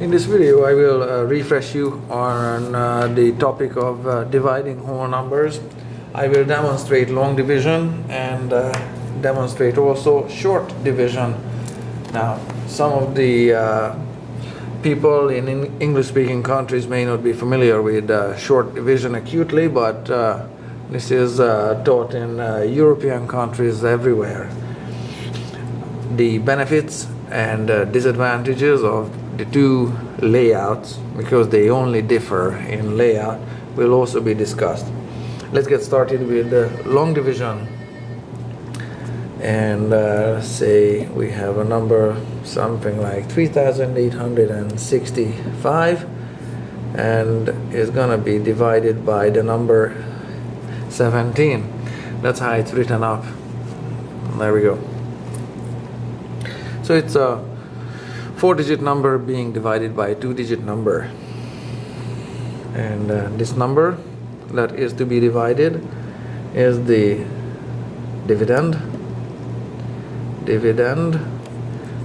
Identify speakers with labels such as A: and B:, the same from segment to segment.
A: In this video I will refresh you on the topic of dividing whole numbers. I will demonstrate long division and demonstrate also short division. Now some of the people in English speaking countries may not be familiar with short division acutely, but this is taught in European countries everywhere. The benefits and disadvantages of the two layouts, because they only differ in layout, will also be discussed. Let's get started with long division. And say we have a number something like 3865 and is gonna be divided by the number 17. That's how it's written up. There we go. So it's a 4-digit number being divided by a 2-digit number, and this number that is to be divided is the dividend.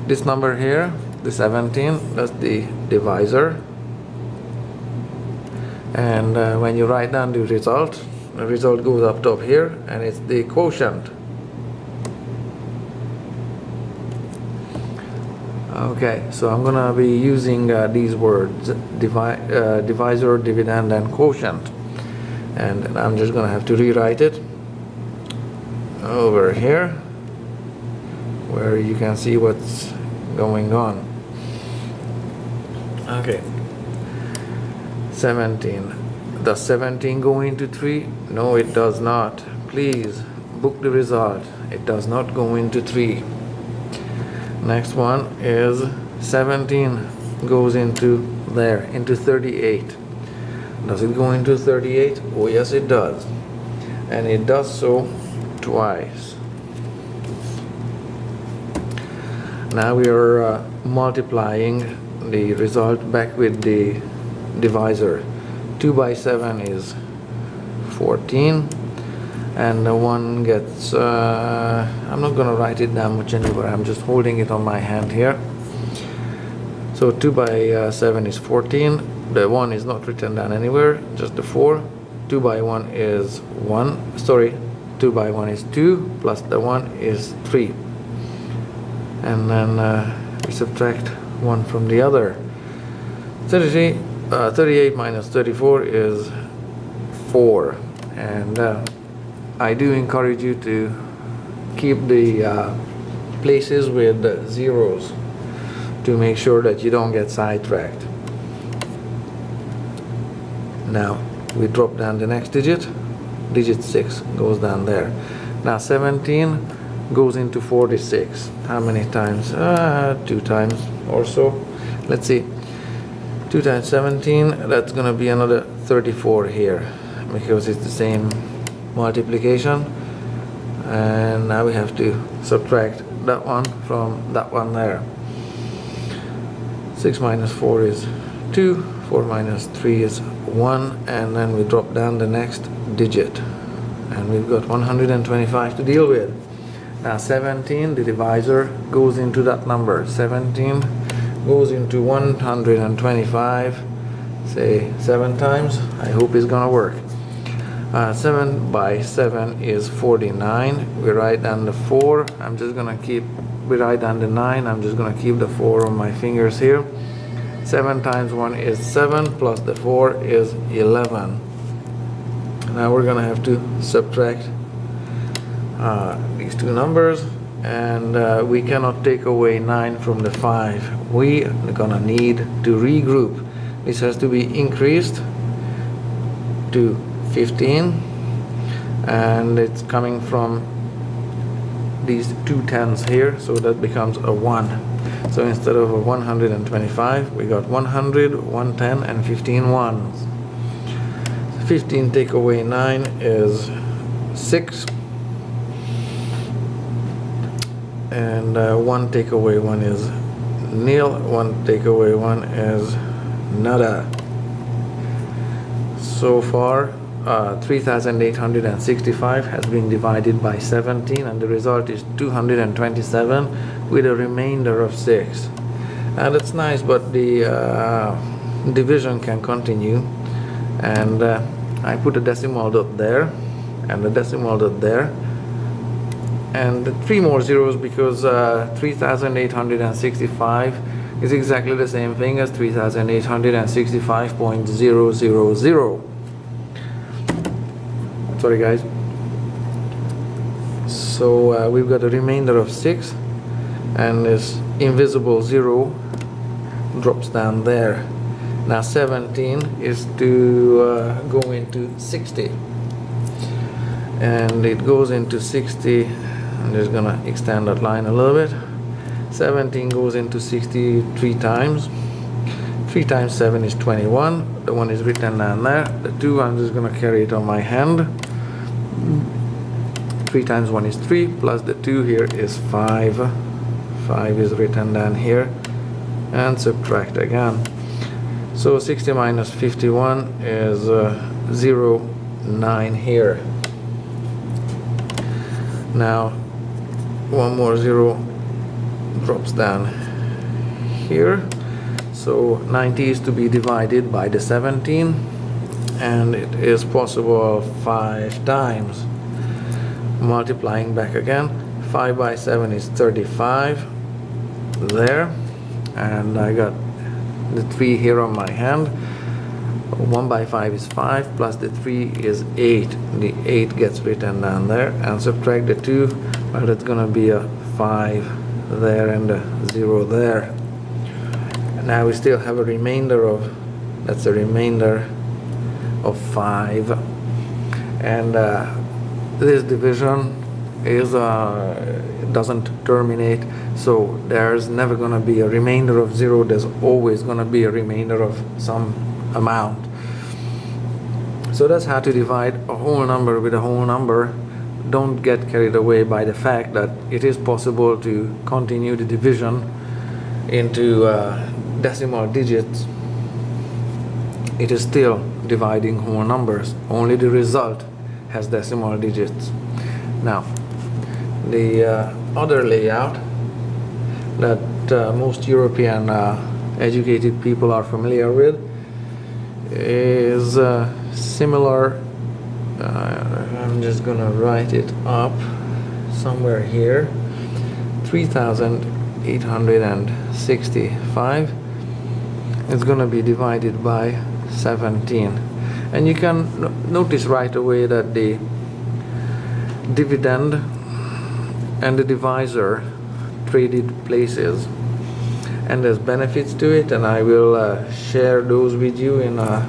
A: This number here, the 17, that's the divisor, and when you write down the result goes up top here, and it's the quotient. Okay, so I'm gonna be using these words, divisor, dividend, and quotient, and I'm just gonna have to rewrite it over here where you can see what's going on. Okay, 17. Does 17 go into 3? No, it does not. Please book the result. It does not go into 3. Next one is 17 goes into there, into 38. Does it go into 38? Oh yes, it does. And it does so twice. Now we are multiplying the result back with the divisor. 2 by 7 is 14. And the one gets, I'm not going to write it down much anywhere, I'm just holding it on my hand here. So 2 by 7 is 14, the 1 is not written down anywhere, just the 4. 2 by 1 is 1, sorry, 2 by 1 is 2, plus the 1 is 3. And then we subtract 1 from the other. 38 minus 34 is 4. And I do encourage you to keep the places with zeros to make sure that you don't get sidetracked. Now we drop down the next digit. Digit 6 goes down there. Now 17 goes into 46. How many times? 2 times or so. Let's see. 2 times 17, that's gonna be another 34 here, because it's the same multiplication, and now we have to subtract that one from that one there. 6 minus 4 is 2, 4 minus 3 is 1, and then we drop down the next digit, and we've got 125 to deal with. Now 17, the divisor, goes into that number. 17 goes into 125, say 7 times. I hope it's gonna work. 7 by 7 is 49. We write down the 4. We write down the 9. I'm just gonna keep the 4 on my fingers here. 7 times 1 is 7, plus the 4 is 11. Now we're gonna have to subtract these two numbers, and we cannot take away 9 from the 5. We are gonna need to regroup. This has to be increased to 15, and it's coming from these two tens here, so that becomes a 1. So instead of a 125, we got 100, 110, and 15 ones. 15 take away 9 is 6, and 1 take away 1 is nil, 1 take away 1 is nada. So far 3865 has been divided by 17, and the result is 227 with a remainder of 6. And it's nice, but the division can continue. And I put a decimal dot there and a decimal dot there, and 3 more zeros because 3865 is exactly the same thing as 3865.000. Sorry guys. So we've got a remainder of 6, and this invisible 0 drops down there. Now 17 is to go into 60, and it goes into 60. I'm just gonna extend that line a little bit. 17 goes into 60 3 times. 3 times 7 is 21. The 1 is written down there. The 2, I'm just gonna carry it on my hand. 3 times 1 is 3, plus the 2 here is 5. 5 is written down here, and subtract again. So 60 minus 51 is 0, 9 here. Now 1 more 0 drops down here. So 90 is to be divided by the 17, and it is possible 5 times. Multiplying back again, 5 by 7 is 35 there, and I got the 3 here on my hand. 1 by 5 is 5, plus the 3 is 8. The 8 gets written down there, and subtract the 2, well, it's gonna be a 5 there and a 0 there. And now we still have a remainder of, that's a remainder of 5. And this division is doesn't terminate, so there's never gonna be a remainder of 0. There's always gonna be a remainder of some amount. So that's how to divide a whole number with a whole number. Don't get carried away by the fact that it is possible to continue the division into decimal digits. It is still dividing whole numbers, only the result has decimal digits. Now the other layout that most European educated people are familiar with is similar. I'm just gonna write it up somewhere here. 3865 is gonna be divided by 17, and you can notice right away that the dividend and the divisor traded places, and there's benefits to it, and I will share those with you in a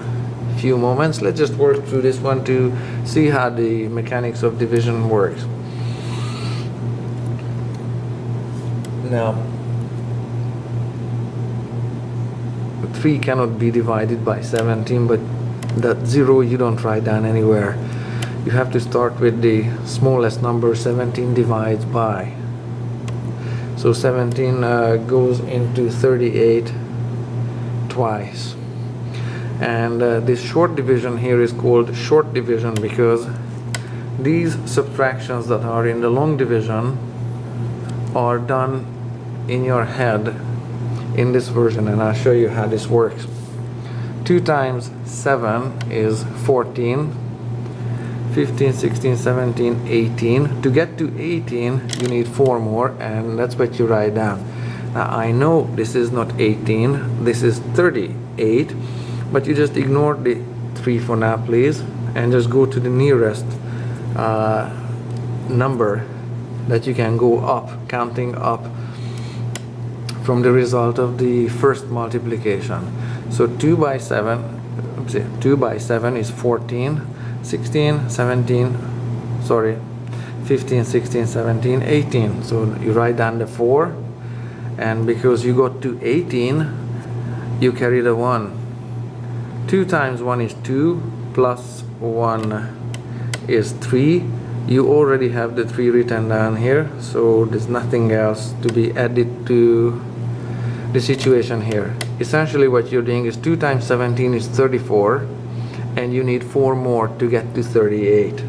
A: few moments. Let's just work through this one to see how the mechanics of division works. Now 3 cannot be divided by 17, but that 0 you don't write down anywhere. You have to start with the smallest number 17 divides by. So 17 goes into 38 twice. And this short division here is called short division because these subtractions that are in the long division are done in your head in this version, and I'll show you how this works. 2 times 7 is 14. 15, 16, 17, 18. To get to 18, you need 4 more, and that's what you write down. Now, I know this is not 18, this is 38, but you just ignore the 3 for now, please, and just go to the nearest number that you can go up, counting up from the result of the first multiplication. So 2 by 7 is 14. 16, 17, sorry, 15, 16, 17, 18. So you write down the 4, and because you got to 18, you carry the 1. 2 times 1 is 2, plus 1 is 3. You already have the 3 written down here, so there's nothing else to be added to the situation here. Essentially what you're doing is 2 times 17 is 34, and you need 4 more to get to 38.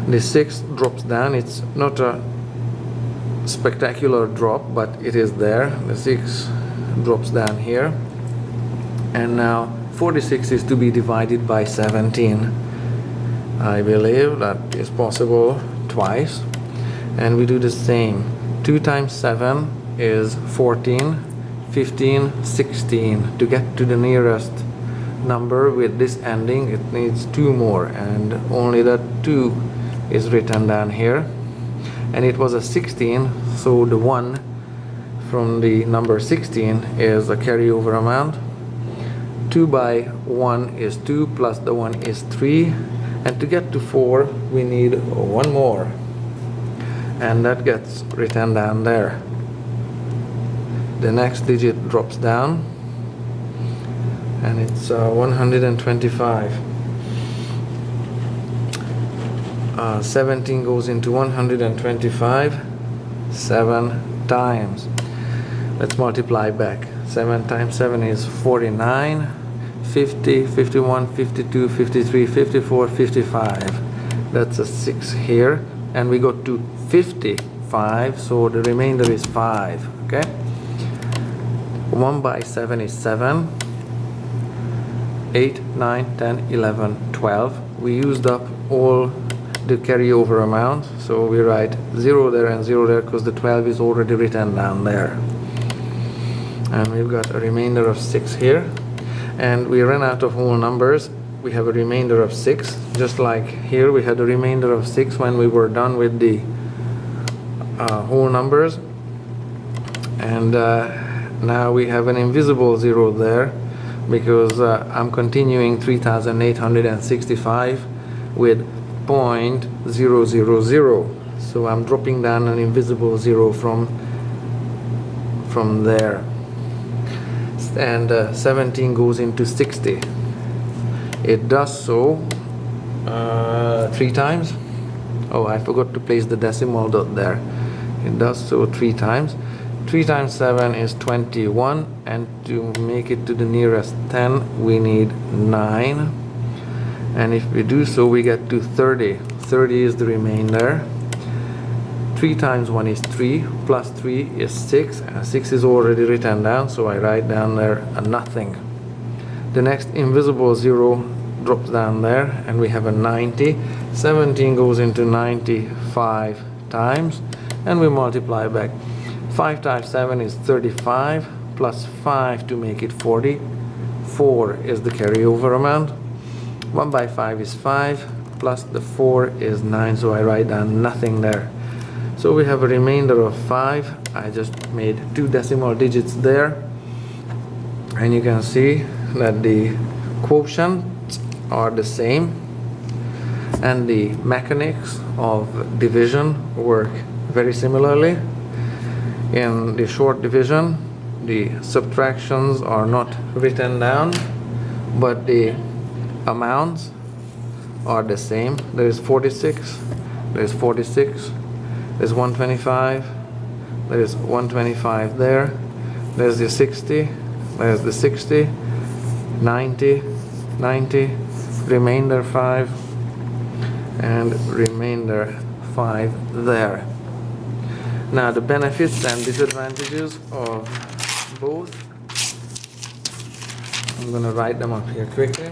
A: The 6 drops down. It's not a spectacular drop, but it is there. The 6 drops down here, and now 46 is to be divided by 17. I believe that is possible twice, and we do the same. 2 times 7 is 14, 15, 16. To get to the nearest number with this ending, it needs 2 more, and only that 2 is written down here. And it was a 16, so the 1 from the number 16 is a carryover amount. 2 by 1 is 2, plus the 1 is 3, and to get to 4 we need 1 more, and that gets written down there. The next digit drops down, and it's 125. 17 goes into 125 7 times. Let's multiply back. 7 times 7 is 49, 50, 51, 52, 53, 54, 55. That's a 6 here, and we got to 55, so the remainder is 5. Okay, 1 by 7 is 7, 8, 9, 10, 11, 12. We used up all the carryover amount, so we write 0 there and 0 there because the 12 is already written down there. And we've got a remainder of 6 here, and we ran out of whole numbers. We have a remainder of 6, just like here we had a remainder of 6 when we were done with the whole numbers. And now we have an invisible 0 there, because I'm continuing 3865 with 0.000, so I'm dropping down an invisible 0 from there. And 17 goes into 60. It does so 3 times. Oh, I forgot to place the decimal dot there. It does so 3 times. 3 times 7 is 21, and to make it to the nearest 10 we need 9, and if we do so we get to 30. 30 is the remainder. 3 times 1 is 3, plus 3 is 6, and 6 is already written down, so I write down there a nothing. The next invisible 0 drops down there, and we have a 90. 17 goes into 95 times, and we multiply back. 5 times 7 is 35, plus 5 to make it 40. 4 is the carryover amount. 1 by 5 is 5, plus the 4 is 9, so I write down nothing there. So we have a remainder of 5. I just made 2 decimal digits there, and you can see that the quotients are the same, and the mechanics of division work very similarly. In the short division, the subtractions are not written down, but the amounts are the same. There is 46, there is 46, there's 125, there is 125 there, there's the 60, there's the 60, 90, 90, remainder 5, and remainder 5 there. Now the benefits and disadvantages of both, I'm going to write them up here quickly.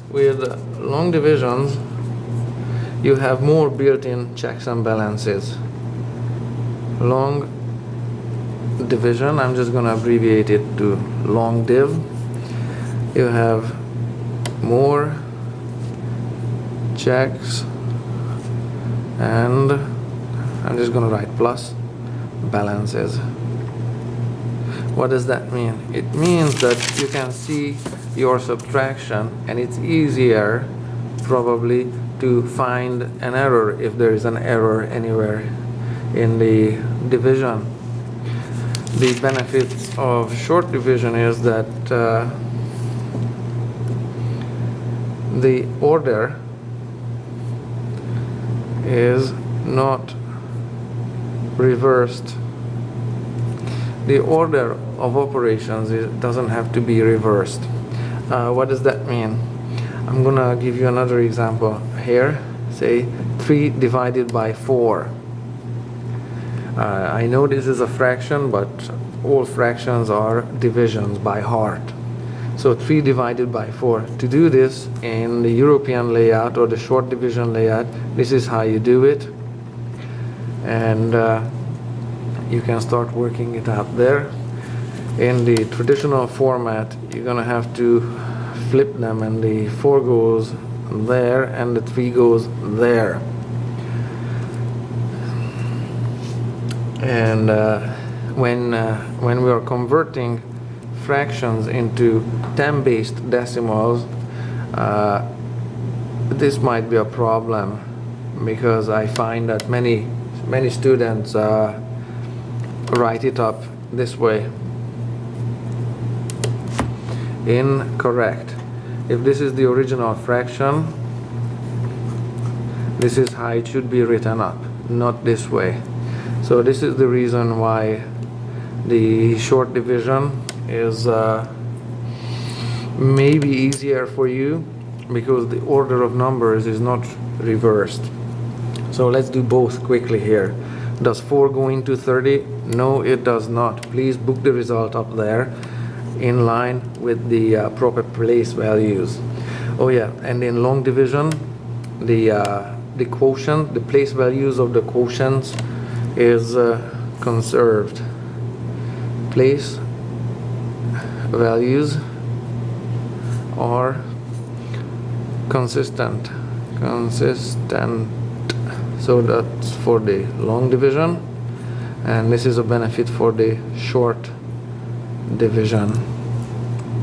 A: With long divisions, you have more built-in checks and balances. Long division, I'm just going to abbreviate it to long div. You have more checks, and I'm just going to write plus balances. What does that mean? It means that you can see your subtraction, and it's easier probably to find an error if there is an error anywhere in the division. The benefits of short division is that the order is not reversed. The order of operations doesn't have to be reversed. What does that mean? I'm gonna give you another example here. Say 3 divided by 4. I know this is a fraction, but all fractions are divisions by heart. So 3 divided by 4. To do this in the European layout or the short division layout, this is how you do it. And you can start working it out there. In the traditional format, you're going to have to flip them, and the 4 goes there and the 3 goes there. And when we are converting fractions into 10-based decimals, this might be a problem, because I find that many students write it up this way. Incorrect. If this is the original fraction, this is how it should be written up, not this way. So this is the reason why the short division is maybe easier for you, because the order of numbers is not reversed. So let's do both quickly here. Does 4 go into 30? No, it does not. Please book the result up there in line with the proper place values. Oh yeah, and in long division, the quotient, the place values of the quotients is conserved. Place values are consistent. So that's for the long division, and this is a benefit for the short division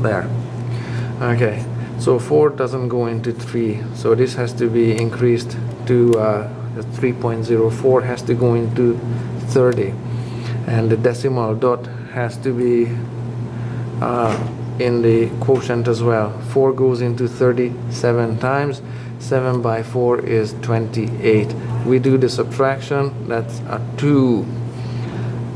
A: there. Okay, so 4 doesn't go into 3, so this has to be increased to 3.04 has to go into 30, and the decimal dot has to be in the quotient as well. 4 goes into 37 times. 7 by 4 is 28. We do the subtraction, that's a 2.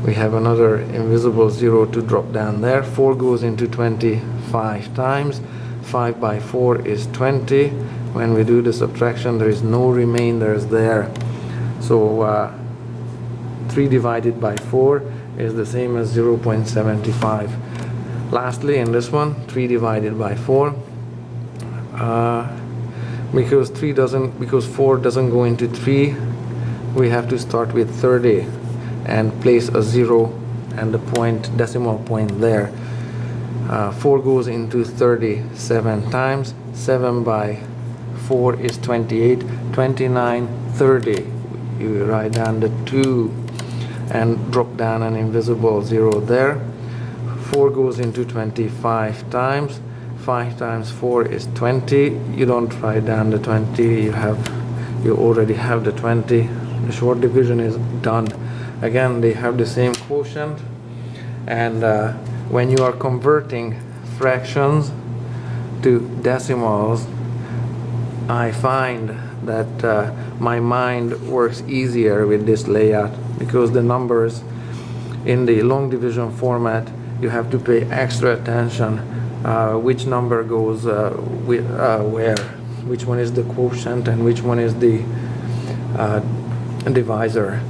A: We have another invisible 0 to drop down there. 4 goes into 25 times. 5 by 4 is 20. When we do the subtraction, there is no remainders there. So 3 divided by 4 is the same as 0.75. Lastly, in this one, 3 divided by 4. Because 4 doesn't go into 3, we have to start with 30 and place a 0 and the decimal point there. 4 goes into 37 times. 7 by 4 is 28. 29, 30. You write down the 2 and drop down an invisible 0 there. 4 goes into 25 times. 5 times 4 is 20. You don't write down the 20, you already have the 20. The short division is done. Again, they have the same quotient, and when you are converting fractions to decimals, I find that my mind works easier with this layout, because the numbers in the long division format, you have to pay extra attention which number goes where, which one is the quotient and which one is the divisor.